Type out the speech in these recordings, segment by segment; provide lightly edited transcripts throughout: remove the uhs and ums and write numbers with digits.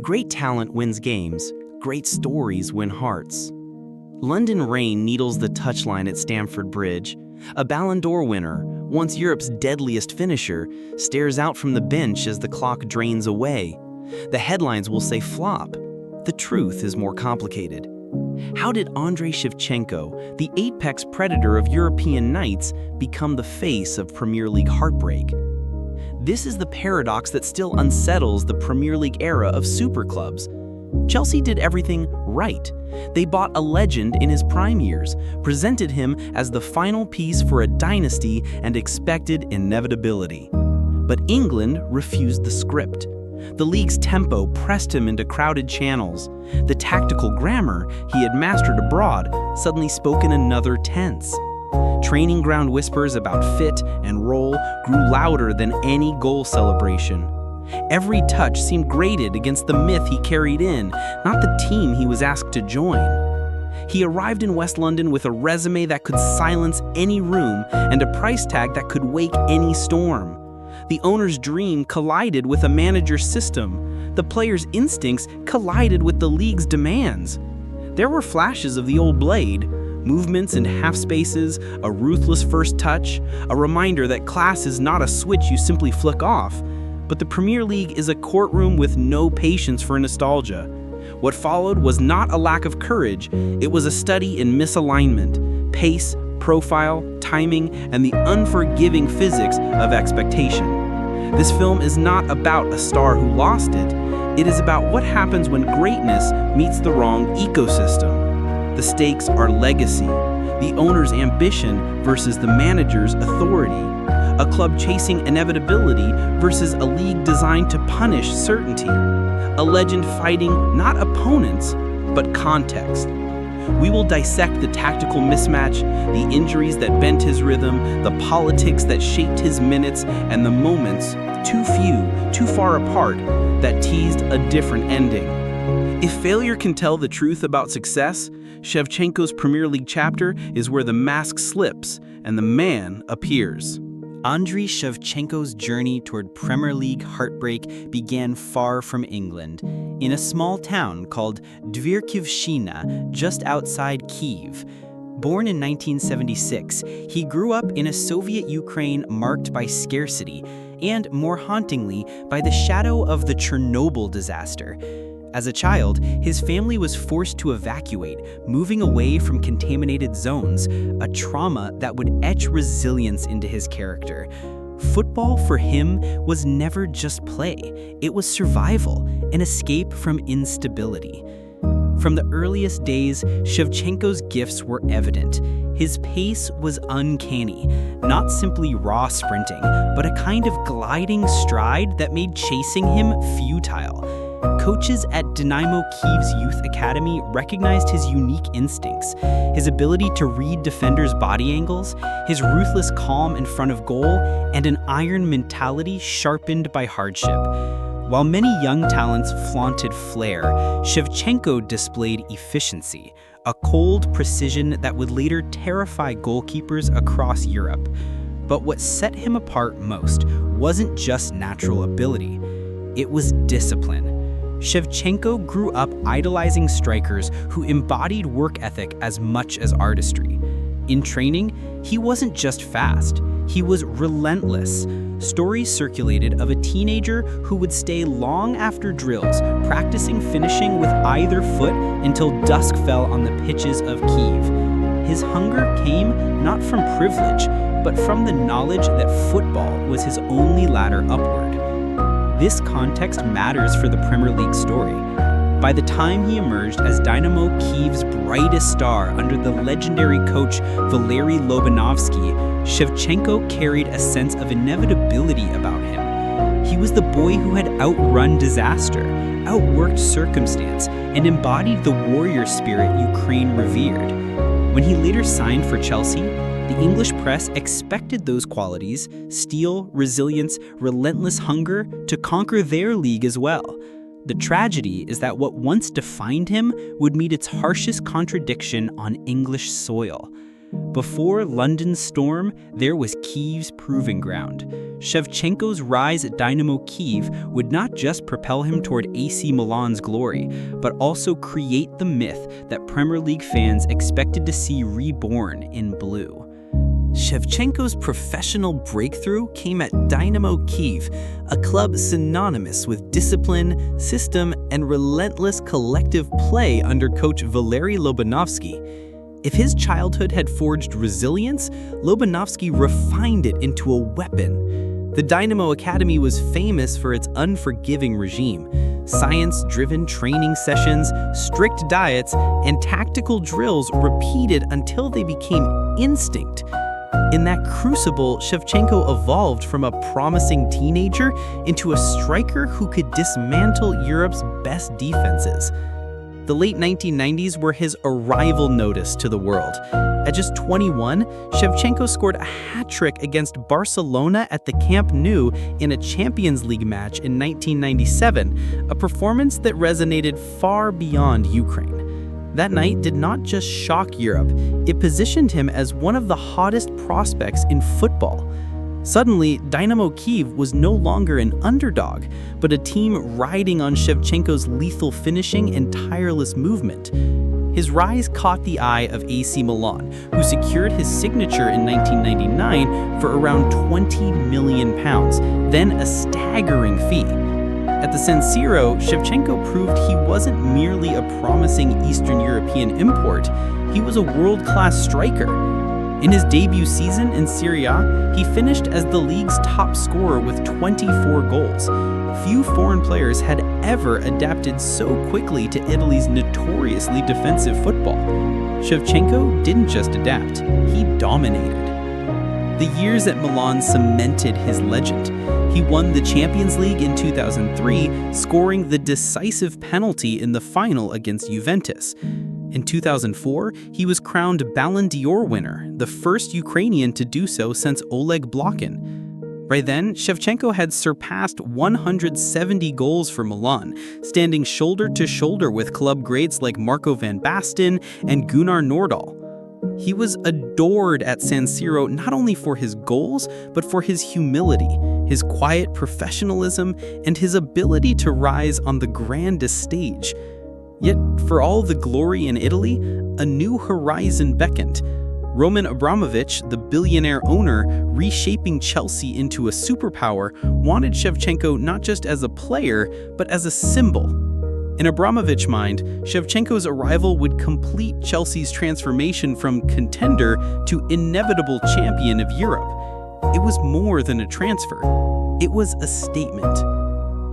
Great talent wins games, great stories win hearts. London Rain needles the touchline at Stamford Bridge. A Ballon d'Or winner, once Europe's deadliest finisher, stares out from the bench as the clock drains away. The headlines will say flop. The truth is more complicated. How did Andriy Shevchenko, the apex predator of European nights, become the face of Premier League heartbreak? This is the paradox that still unsettles the Premier League era of superclubs. Chelsea did everything right. They bought a legend in his prime years, presented him as the final piece for a dynasty, and expected inevitability. But England refused the script. The league's tempo pressed him into crowded channels. The tactical grammar he had mastered abroad suddenly spoke in another tense. Training ground whispers about fit and roll grew louder than any goal celebration. Every touch seemed graded against the myth he carried in, not the team he was asked to join. He arrived in West London with a resume that could silence any room and a price tag that could wake any storm. The owner's dream collided with a manager's system. The player's instincts collided with the league's demands. There were flashes of the old blade, movements in half spaces, a ruthless first touch, a reminder that class is not a switch you simply flick off. But the Premier League is a courtroom with no patience for nostalgia. What followed was not a lack of courage, it was a study in misalignment, pace, profile, timing, and the unforgiving physics of expectation. This film is not about a star who lost it. It is about what happens when greatness meets the wrong ecosystem. The stakes are legacy, the owner's ambition versus the manager's authority, a club chasing inevitability versus a league designed to punish certainty, a legend fighting not opponents, but context. We will dissect the tactical mismatch, the injuries that bent his rhythm, the politics that shaped his minutes, and the moments, too few, too far apart, that teased a different ending. If failure can tell the truth about success, Shevchenko's Premier League chapter is where the mask slips and the man appears. Andriy Shevchenko's journey toward Premier League heartbreak began far from England, in a small town called Dvyrkivshchina, just outside Kyiv. Born in 1976, he grew up in a Soviet Ukraine marked by scarcity and, more hauntingly, by the shadow of the Chernobyl disaster. As a child, his family was forced to evacuate, moving away from contaminated zones, a trauma that would etch resilience into his character. Football for him was never just play, it was survival, an escape from instability. From the earliest days, Shevchenko's gifts were evident. His pace was uncanny, not simply raw sprinting, but a kind of gliding stride that made chasing him futile. Coaches at Dynamo Kyiv's youth academy recognized his unique instincts, his ability to read defenders' body angles, his ruthless calm in front of goal, and an iron mentality sharpened by hardship. While many young talents flaunted flair, Shevchenko displayed efficiency, a cold precision that would later terrify goalkeepers across Europe. But what set him apart most wasn't just natural ability, it was discipline. Shevchenko grew up idolizing strikers who embodied work ethic as much as artistry. In training, he wasn't just fast, he was relentless. Stories circulated of a teenager who would stay long after drills, practicing finishing with either foot until dusk fell on the pitches of Kyiv. His hunger came not from privilege, but from the knowledge that football was his only ladder upward. This context matters for the Premier League story. By the time he emerged as Dynamo Kyiv's brightest star under the legendary coach Valery Lobanovsky, Shevchenko carried a sense of inevitability about him. He was the boy who had outrun disaster, outworked circumstance, and embodied the warrior spirit Ukraine revered. When he later signed for Chelsea, the English press expected those qualities, steel, resilience, relentless hunger, to conquer their league as well. The tragedy is that what once defined him would meet its harshest contradiction on English soil. Before London's storm, there was Kyiv's proving ground. Shevchenko's rise at Dynamo Kyiv would not just propel him toward AC Milan's glory, but also create the myth that Premier League fans expected to see reborn in blue. Shevchenko's professional breakthrough came at Dynamo Kyiv, a club synonymous with discipline, system, and relentless collective play under coach Valery Lobanovsky. If his childhood had forged resilience, Lobanovsky refined it into a weapon. The Dynamo Academy was famous for its unforgiving regime: science-driven training sessions, strict diets, and tactical drills repeated until they became instinct. In that crucible, Shevchenko evolved from a promising teenager into a striker who could dismantle Europe's best defenses. The late 1990s were his arrival notice to the world. At just 21, Shevchenko scored a hat-trick against Barcelona at the Camp Nou in a Champions League match in 1997, a performance that resonated far beyond Ukraine. That night did not just shock Europe, it positioned him as one of the hottest prospects in football. Suddenly, Dynamo Kyiv was no longer an underdog, but a team riding on Shevchenko's lethal finishing and tireless movement. His rise caught the eye of AC Milan, who secured his signature in 1999 for around £20 million, then a staggering fee. At the San Siro, Shevchenko proved he wasn't merely a promising Eastern European import, he was a world-class striker. In his debut season in Serie A, he finished as the league's top scorer with 24 goals. Few foreign players had ever adapted so quickly to Italy's notoriously defensive football. Shevchenko didn't just adapt, he dominated. The years at Milan cemented his legend. He won the Champions League in 2003, scoring the decisive penalty in the final against Juventus. In 2004, he was crowned Ballon d'Or winner, the first Ukrainian to do so since Oleg Blokhin. By then, Shevchenko had surpassed 170 goals for Milan, standing shoulder to shoulder with club greats like Marco van Basten and Gunnar Nordahl. He was adored at San Siro not only for his goals, but for his humility, his quiet professionalism, and his ability to rise on the grandest stage. Yet, for all the glory in Italy, a new horizon beckoned. Roman Abramovich, the billionaire owner, reshaping Chelsea into a superpower, wanted Shevchenko not just as a player, but as a symbol. In Abramovich's mind, Shevchenko's arrival would complete Chelsea's transformation from contender to inevitable champion of Europe. It was more than a transfer. It was a statement.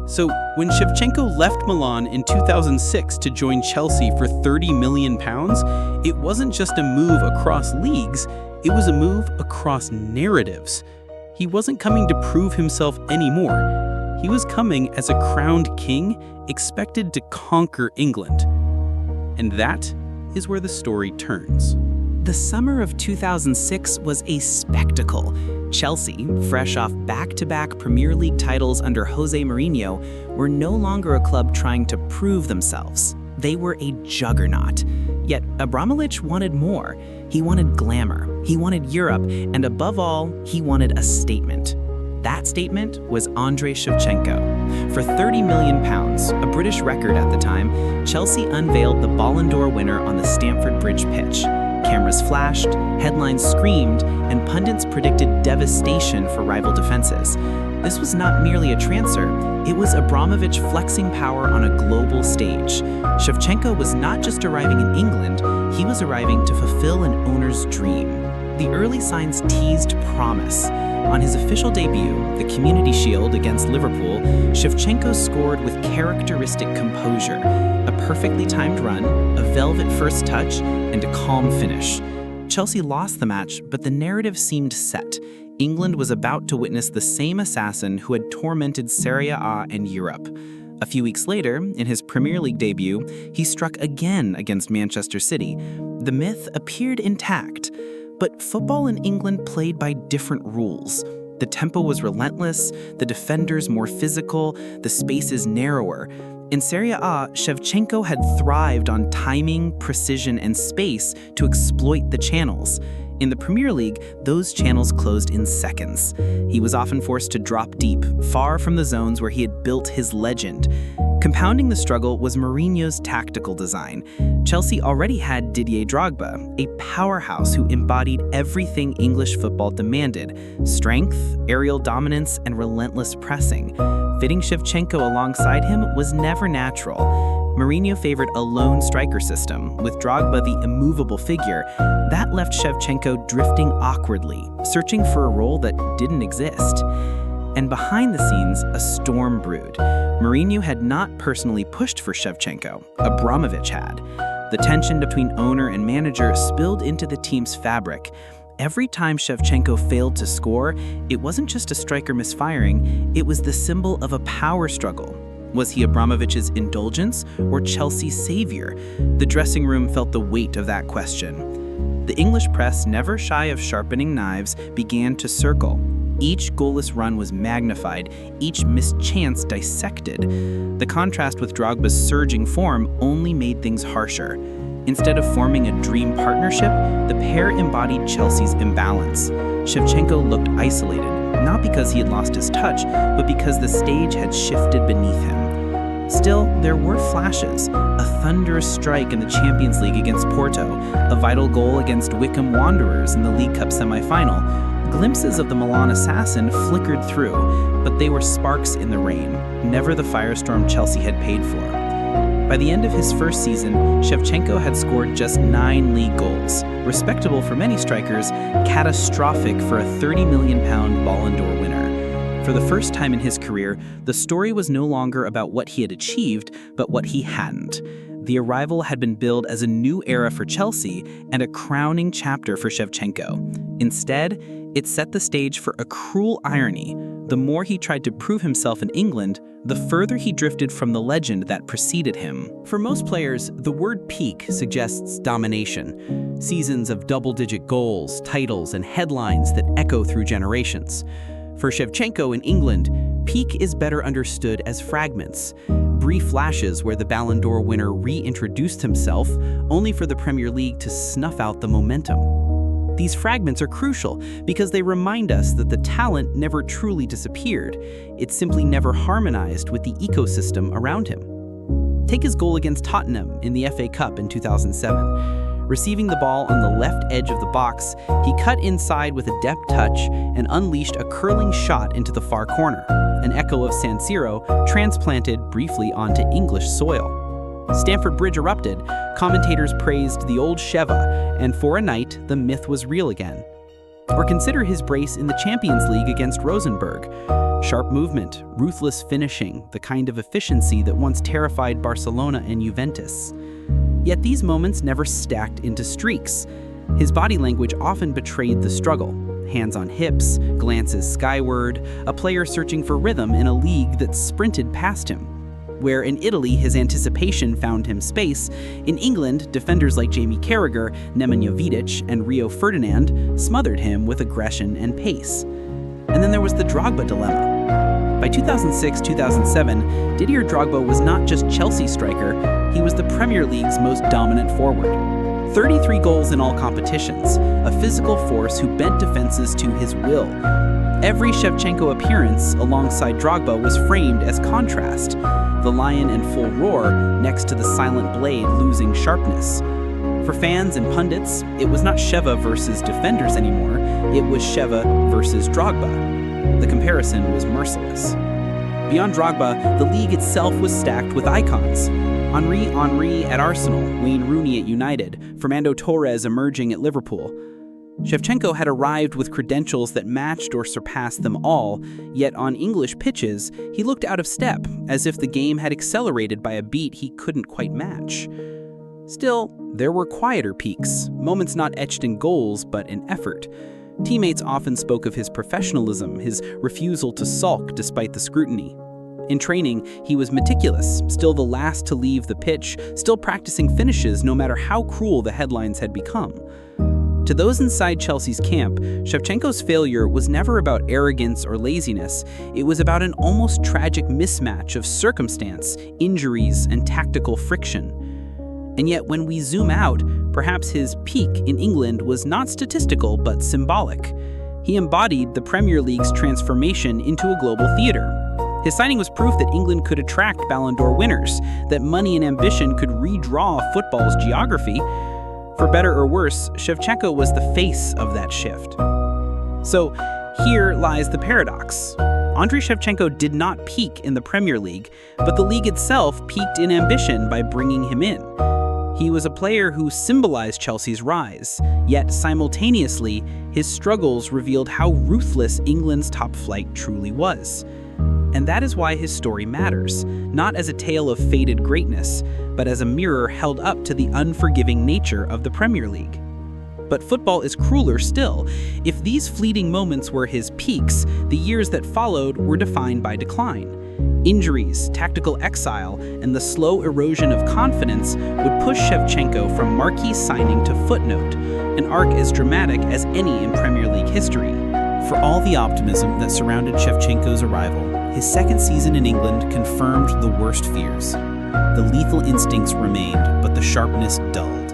So, when Shevchenko left Milan in 2006 to join Chelsea for £30 million, it wasn't just a move across leagues, it was a move across narratives. He wasn't coming to prove himself anymore. He was coming as a crowned king, expected to conquer England. And that is where the story turns. The summer of 2006 was a spectacle. Chelsea, fresh off back-to-back Premier League titles under Jose Mourinho, were no longer a club trying to prove themselves. They were a juggernaut. Yet Abramovich wanted more. He wanted glamour, he wanted Europe, and above all, he wanted a statement. That statement was Andriy Shevchenko. For £30 million, a British record at the time, Chelsea unveiled the Ballon d'Or winner on the Stamford Bridge pitch. Cameras flashed, headlines screamed, and pundits predicted devastation for rival defenses. This was not merely a transfer, it was Abramovich flexing power on a global stage. Shevchenko was not just arriving in England, he was arriving to fulfill an owner's dream. The early signs teased promise. On his official debut, the Community Shield against Liverpool, Shevchenko scored with characteristic composure. A perfectly timed run, a velvet first touch, and a calm finish. Chelsea lost the match, but the narrative seemed set. England was about to witness the same assassin who had tormented Serie A and Europe. A few weeks later, in his Premier League debut, he struck again against Manchester City. The myth appeared intact. But football in England played by different rules. The tempo was relentless, the defenders more physical, the spaces narrower. In Serie A, Shevchenko had thrived on timing, precision, and space to exploit the channels. In the Premier League, those channels closed in seconds. He was often forced to drop deep, far from the zones where he had built his legend. Compounding the struggle was Mourinho's tactical design. Chelsea already had Didier Drogba, a powerhouse who embodied everything English football demanded: strength, aerial dominance, and relentless pressing. Fitting Shevchenko alongside him was never natural. Mourinho favored a lone striker system, with Drogba the immovable figure. That left Shevchenko drifting awkwardly, searching for a role that didn't exist. And behind the scenes, a storm brewed. Mourinho had not personally pushed for Shevchenko. Abramovich had. The tension between owner and manager spilled into the team's fabric. Every time Shevchenko failed to score, it wasn't just a striker misfiring, it was the symbol of a power struggle. Was he Abramovich's indulgence or Chelsea's savior? The dressing room felt the weight of that question. The English press, never shy of sharpening knives, began to circle. Each goalless run was magnified, each missed chance dissected. The contrast with Drogba's surging form only made things harsher. Instead of forming a dream partnership, the pair embodied Chelsea's imbalance. Shevchenko looked isolated, not because he had lost his touch, but because the stage had shifted beneath him. Still, there were flashes: a thunderous strike in the Champions League against Porto, a vital goal against Wycombe Wanderers in the League Cup semi-final. Glimpses of the Milan assassin flickered through, but they were sparks in the rain, never the firestorm Chelsea had paid for. By the end of his first season, Shevchenko had scored just 9 league goals, respectable for many strikers, catastrophic for a £30 million Ballon d'Or winner. For the first time in his career, the story was no longer about what he had achieved, but what he hadn't. The arrival had been billed as a new era for Chelsea and a crowning chapter for Shevchenko. Instead, it set the stage for a cruel irony. The more he tried to prove himself in England, the further he drifted from the legend that preceded him. For most players, the word peak suggests domination. Seasons of double-digit goals, titles, and headlines that echo through generations. For Shevchenko in England, peak is better understood as fragments. Brief flashes where the Ballon d'Or winner reintroduced himself, only for the Premier League to snuff out the momentum. These fragments are crucial because they remind us that the talent never truly disappeared. It simply never harmonized with the ecosystem around him. Take his goal against Tottenham in the FA Cup in 2007. Receiving the ball on the left edge of the box, he cut inside with a deft touch and unleashed a curling shot into the far corner, an echo of San Siro transplanted briefly onto English soil. Stamford Bridge erupted, commentators praised the old Sheva, and for a night, the myth was real again. Or consider his brace in the Champions League against Rosenborg. Sharp movement, ruthless finishing, the kind of efficiency that once terrified Barcelona and Juventus. Yet these moments never stacked into streaks. His body language often betrayed the struggle. Hands on hips, glances skyward, a player searching for rhythm in a league that sprinted past him. Where in Italy his anticipation found him space, in England, defenders like Jamie Carragher, Nemanja Vidic, and Rio Ferdinand smothered him with aggression and pace. And then there was the Drogba dilemma. By 2006-2007, Didier Drogba was not just Chelsea's striker, he was the Premier League's most dominant forward. 33 goals in all competitions, a physical force who bent defenses to his will. Every Shevchenko appearance alongside Drogba was framed as contrast, the lion in full roar next to the silent blade losing sharpness. For fans and pundits, it was not Sheva versus defenders anymore, it was Sheva versus Drogba. The comparison was merciless. Beyond Drogba, the league itself was stacked with icons. Henry at Arsenal, Wayne Rooney at United, Fernando Torres emerging at Liverpool. Shevchenko had arrived with credentials that matched or surpassed them all, yet on English pitches, he looked out of step, as if the game had accelerated by a beat he couldn't quite match. Still, there were quieter peaks, moments not etched in goals but in effort. Teammates often spoke of his professionalism, his refusal to sulk despite the scrutiny. In training, he was meticulous, still the last to leave the pitch, still practicing finishes no matter how cruel the headlines had become. To those inside Chelsea's camp, Shevchenko's failure was never about arrogance or laziness. It was about an almost tragic mismatch of circumstance, injuries, and tactical friction. And yet, when we zoom out, Perhaps his peak in England was not statistical but symbolic. He embodied the Premier League's transformation into a global theater. His signing was proof that England could attract Ballon d'Or winners, that money and ambition could redraw football's geography. For better or worse, Shevchenko was the face of that shift. So here lies the paradox. Andriy Shevchenko did not peak in the Premier League, but the league itself peaked in ambition by bringing him in. He was a player who symbolized Chelsea's rise, yet simultaneously, his struggles revealed how ruthless England's top flight truly was. And that is why his story matters, not as a tale of faded greatness, but as a mirror held up to the unforgiving nature of the Premier League. But football is crueler still. If these fleeting moments were his peaks, the years that followed were defined by decline. Injuries, tactical exile, and the slow erosion of confidence would push Shevchenko from marquee signing to footnote, an arc as dramatic as any in Premier League history. For all the optimism that surrounded Shevchenko's arrival, his second season in England confirmed the worst fears. The lethal instincts remained, but the sharpness dulled.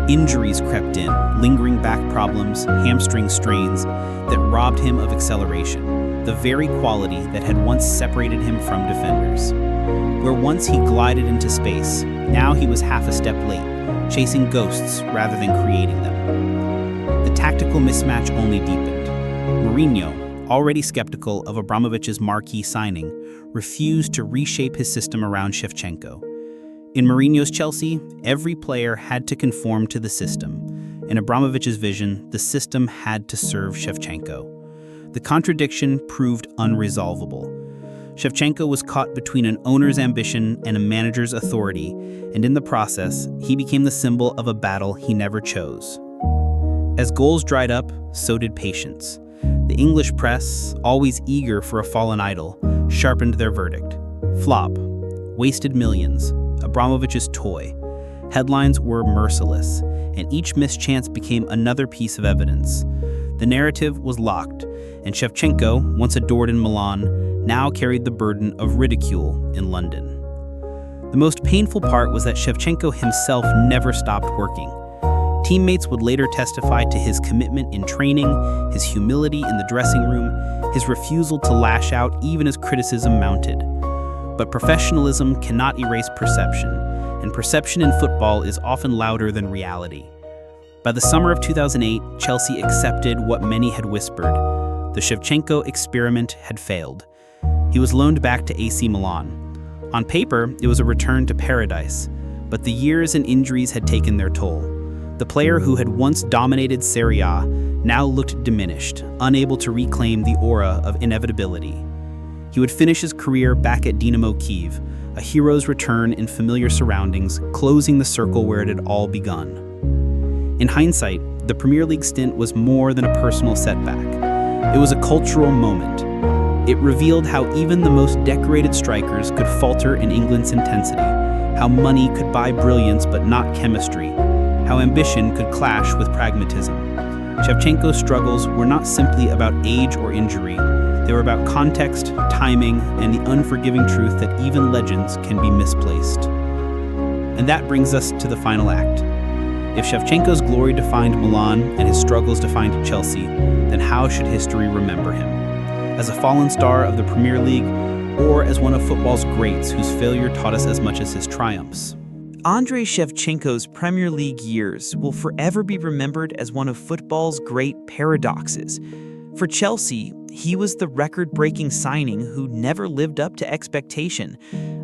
Injuries crept in, lingering back problems, hamstring strains that robbed him of acceleration, the very quality that had once separated him from defenders. Where once he glided into space, now he was half a step late, chasing ghosts rather than creating them. The tactical mismatch only deepened. Mourinho, already skeptical of Abramovich's marquee signing, refused to reshape his system around Shevchenko. In Mourinho's Chelsea, every player had to conform to the system. In Abramovich's vision, the system had to serve Shevchenko. The contradiction proved unresolvable. Shevchenko was caught between an owner's ambition and a manager's authority, and in the process, he became the symbol of a battle he never chose. As goals dried up, so did patience. The English press, always eager for a fallen idol, sharpened their verdict. Flop. Wasted millions. Abramovich's toy. Headlines were merciless, and each missed chance became another piece of evidence. The narrative was locked, and Shevchenko, once adored in Milan, now carried the burden of ridicule in London. The most painful part was that Shevchenko himself never stopped working. Teammates would later testify to his commitment in training, his humility in the dressing room, his refusal to lash out even as criticism mounted. But professionalism cannot erase perception, and perception in football is often louder than reality. By the summer of 2008, Chelsea accepted what many had whispered. The Shevchenko experiment had failed. He was loaned back to AC Milan. On paper, it was a return to paradise, but the years and injuries had taken their toll. The player who had once dominated Serie A now looked diminished, unable to reclaim the aura of inevitability. He would finish his career back at Dynamo Kyiv, a hero's return in familiar surroundings, closing the circle where it had all begun. In hindsight, the Premier League stint was more than a personal setback. It was a cultural moment. It revealed how even the most decorated strikers could falter in England's intensity, how money could buy brilliance but not chemistry, how ambition could clash with pragmatism. Shevchenko's struggles were not simply about age or injury. They were about context, timing, and the unforgiving truth that even legends can be misplaced. And that brings us to the final act. If Shevchenko's glory defined Milan and his struggles defined Chelsea, then how should history remember him? As a fallen star of the Premier League, or as one of football's greats whose failure taught us as much as his triumphs? Andriy Shevchenko's Premier League years will forever be remembered as one of football's great paradoxes. For Chelsea, he was the record-breaking signing who never lived up to expectation,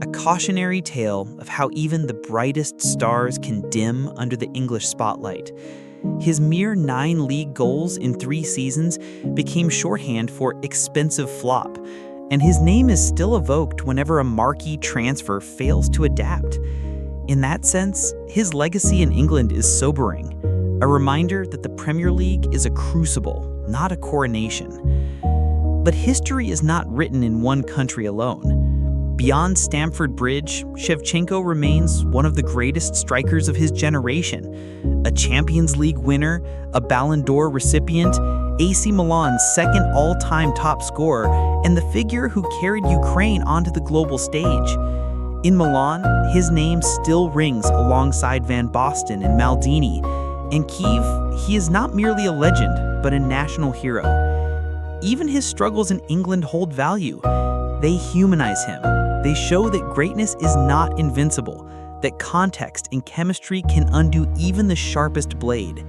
a cautionary tale of how even the brightest stars can dim under the English spotlight. His mere 9 league goals in 3 seasons became shorthand for expensive flop, and his name is still evoked whenever a marquee transfer fails to adapt. In that sense, his legacy in England is sobering, a reminder that the Premier League is a crucible, not a coronation. But history is not written in one country alone. Beyond Stamford Bridge, Shevchenko remains one of the greatest strikers of his generation. A Champions League winner, a Ballon d'Or recipient, AC Milan's second all-time top scorer, and the figure who carried Ukraine onto the global stage. In Milan, his name still rings alongside Van Basten and Maldini. In Kyiv, he is not merely a legend, but a national hero. Even his struggles in England hold value. They humanize him. They show that greatness is not invincible, that context and chemistry can undo even the sharpest blade.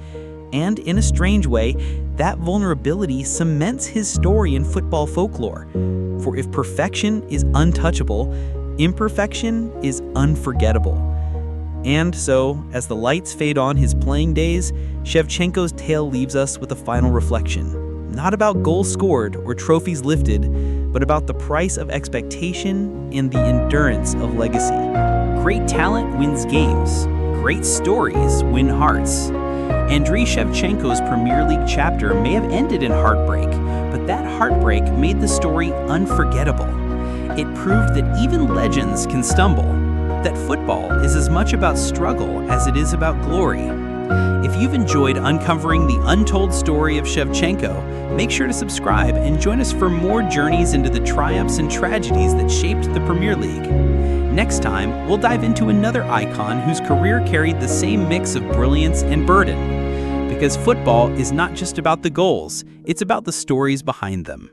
And in a strange way, that vulnerability cements his story in football folklore. For if perfection is untouchable, imperfection is unforgettable. And so, as the lights fade on his playing days, Shevchenko's tale leaves us with a final reflection. Not about goals scored or trophies lifted, but about the price of expectation and the endurance of legacy. Great talent wins games. Great stories win hearts. Andriy Shevchenko's Premier League chapter may have ended in heartbreak, but that heartbreak made the story unforgettable. It proved that even legends can stumble, that football is as much about struggle as it is about glory. If you've enjoyed uncovering the untold story of Shevchenko, make sure to subscribe and join us for more journeys into the triumphs and tragedies that shaped the Premier League. Next time, we'll dive into another icon whose career carried the same mix of brilliance and burden. Because football is not just about the goals, it's about the stories behind them.